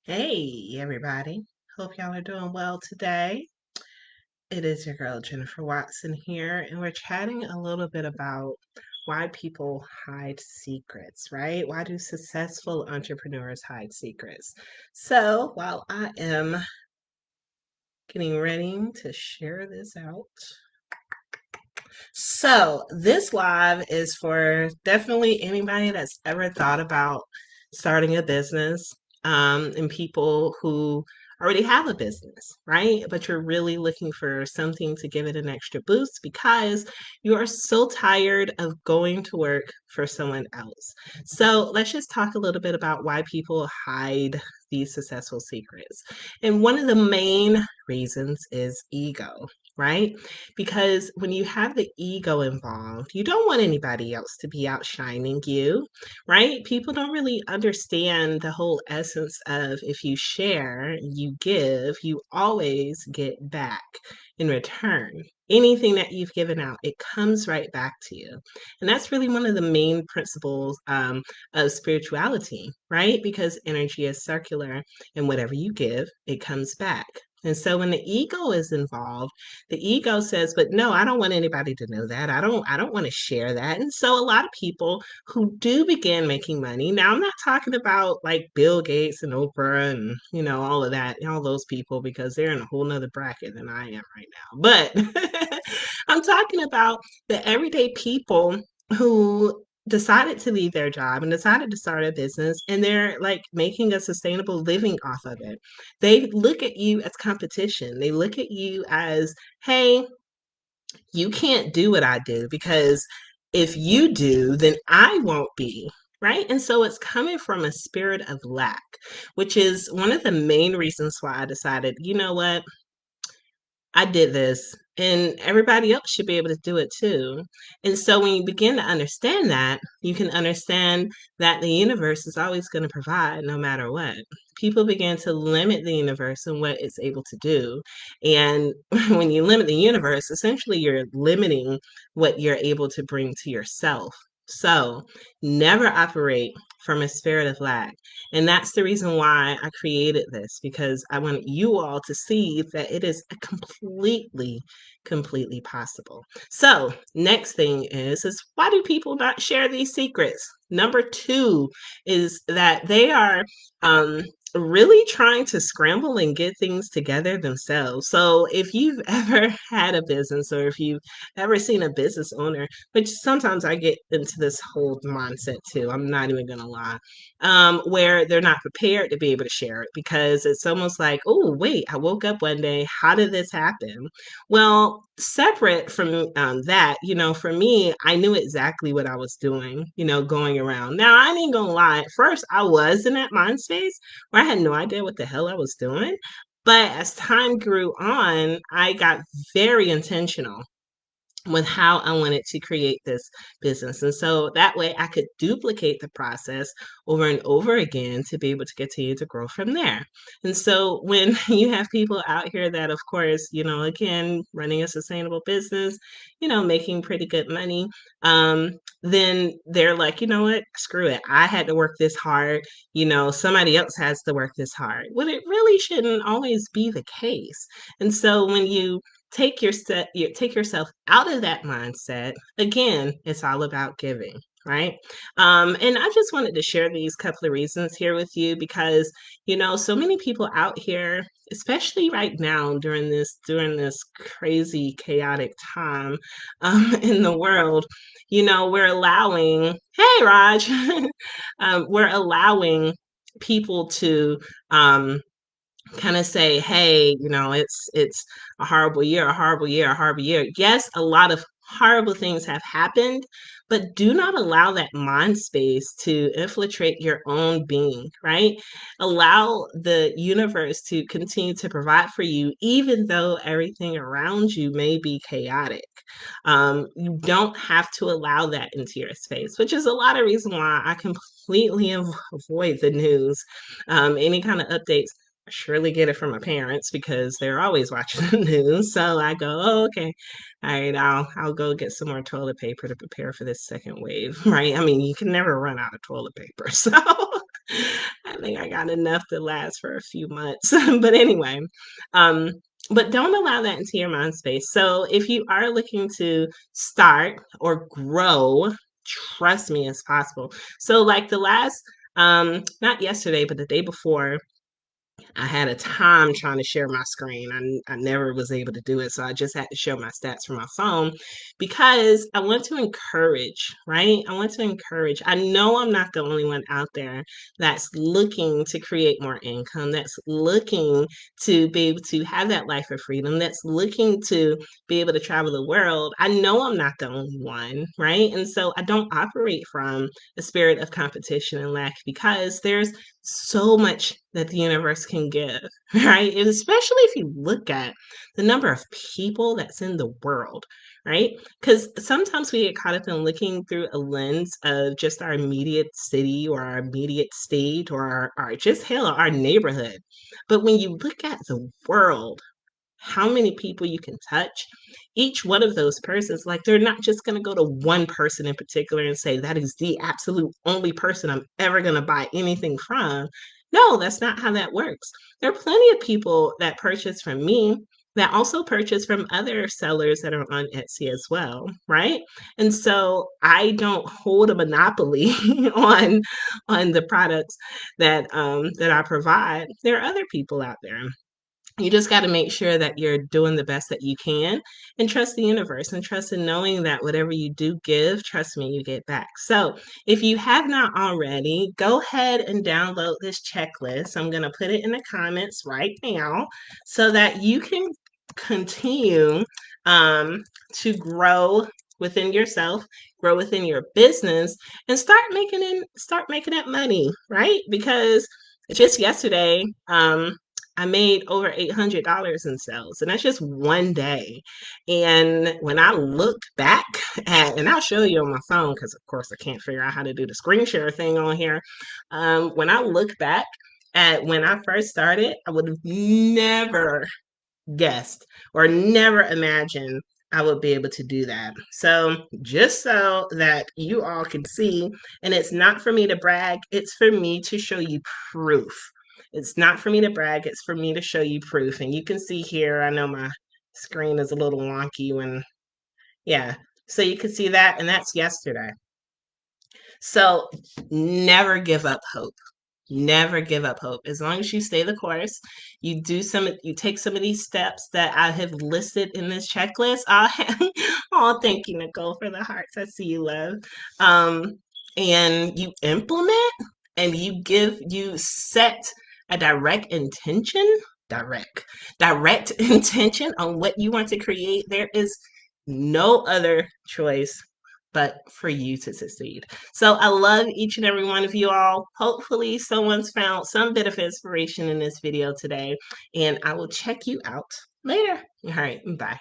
Hey, everybody. Hope y'all are doing well today. It is your girl, Jennifer Watson here, and we're chatting a little bit about why people hide secrets, right? Why do successful entrepreneurs hide secrets? So, while I am getting ready to share this out, this live is for definitely anybody that's ever thought about starting a business, and people who already have a business, right? But you're really looking for something to give it an extra boost because you are so tired of going to work for someone else. So let's just talk a little bit about why people hide these successful secrets. And one of the main reasons is ego, right? Because when you have the ego involved, you don't want anybody else to be outshining you, right? People don't really understand the whole essence of if you share, you give, you always get back in return. Anything that you've given out, it comes right back to you. And that's really one of the main principles of spirituality, right? Because energy is circular, and whatever you give, it comes back. And so when the ego is involved, the ego says, but no, I don't want anybody to know that. I don't want to share that. And so a lot of people who do begin making money, now I'm not talking about like Bill Gates and Oprah and all of that, all those people, because they're in a whole nother bracket than I am right now. But I'm talking about the everyday people who decided to leave their job and decided to start a business, and they're like making a sustainable living off of it. They look at you as competition. They look at you as, hey, you can't do what I do because if you do, then I won't be. Right. And so it's coming from a spirit of lack, which is one of the main reasons why I decided, you know what? I did this, and everybody else should be able to do it too. And so when you begin to understand that, you can understand that the universe is always going to provide no matter what. People begin to limit the universe and what it's able to do. And when you limit the universe, essentially you're limiting what you're able to bring to yourself. So never operate from a spirit of lack. And that's the reason why I created this, because I want you all to see that it is completely possible. So, next thing is why do people not share these secrets? Number two is that they are um, really trying to scramble and get things together themselves. So, if you've ever had a business or if you've ever seen a business owner, which sometimes I get into this whole mindset too, I'm not even going to lie, where they're not prepared to be able to share it because it's almost like, oh, wait, I woke up one day. How did this happen? Well, separate from that, for me, I knew exactly what I was doing, going around. Now, I ain't gonna lie. At first, I was in that mind space where I had no idea what the hell I was doing. But as time grew on, I got very intentional with how I wanted to create this business. And so that way I could duplicate the process over and over again to be able to continue to grow from there. And so when you have people out here that, of course, again, running a sustainable business, making pretty good money, then they're like, you know what, screw it. I had to work this hard. Somebody else has to work this hard. Well, it really shouldn't always be the case. And so when you take yourself out of that mindset, again, it's all about giving, right? And I just wanted to share these couple of reasons here with you because so many people out here, especially right now during this crazy chaotic time in the world, we're allowing, hey Raj, we're allowing people to kind of say, hey, it's a horrible year, a horrible year, a horrible year. Yes, a lot of horrible things have happened, but do not allow that mind space to infiltrate your own being, right? Allow the universe to continue to provide for you, even though everything around you may be chaotic. You don't have to allow that into your space, which is a lot of reason why I completely avoid the news, any kind of updates. I surely get it from my parents because they're always watching the news. So I go, oh, okay, all right, I'll go get some more toilet paper to prepare for this second wave, right? I mean, you can never run out of toilet paper. So think I got enough to last for a few months. But anyway, um, but don't allow that into your mind space. So if you are looking to start or grow, trust me, it's possible. So like the last, not yesterday, but the day before, I had a time trying to share my screen. I never was able to do it. So I just had to show my stats from my phone because I want to encourage, right? I want to encourage. I know I'm not the only one out there that's looking to create more income, that's looking to be able to have that life of freedom, that's looking to be able to travel the world. I know I'm not the only one, right? And so I don't operate from a spirit of competition and lack because there's so much that the universe can give, right? And especially if you look at the number of people that's in the world, right? Because sometimes we get caught up in looking through a lens of just our immediate city or our immediate state or our just hell, our neighborhood. But when you look at the world, how many people you can touch, each one of those persons, like they're not just going to go to one person in particular and say that is the absolute only person I'm ever going to buy anything from. No, that's not how that works. There are plenty of people that purchase from me that also purchase from other sellers that are on Etsy as well, right? And so I don't hold a monopoly on the products that I provide. There are other people out there. You just got to make sure that you're doing the best that you can and trust the universe and trust in knowing that whatever you do give, trust me, you get back. So if you have not already, go ahead and download this checklist. I'm going to put it in the comments right now so that you can continue um, to grow within yourself, grow within your business, and start making that money, right? Because just yesterday, I made over $800 in sales, and that's just one day. And when I look back at, and I'll show you on my phone because, of course, I can't figure out how to do the screen share thing on here. When I look back at when I first started, I would have never guessed or never imagined I would be able to do that. So, just so that you all can see, and it's not for me to brag, it's for me to show you proof. It's not for me to brag, it's for me to show you proof. And you can see here, I know my screen is a little wonky when, yeah. So you can see that, and that's yesterday. So never give up hope. Never give up hope. As long as you stay the course, you take some of these steps that I have listed in this checklist. I'll have, oh, thank you, Nicole, for the hearts. I see you, love. And you implement and you set a direct intention on what you want to create. There is no other choice but for you to succeed. So I love each and every one of you all. Hopefully someone's found some bit of inspiration in this video today, and I will check you out later. All right, bye.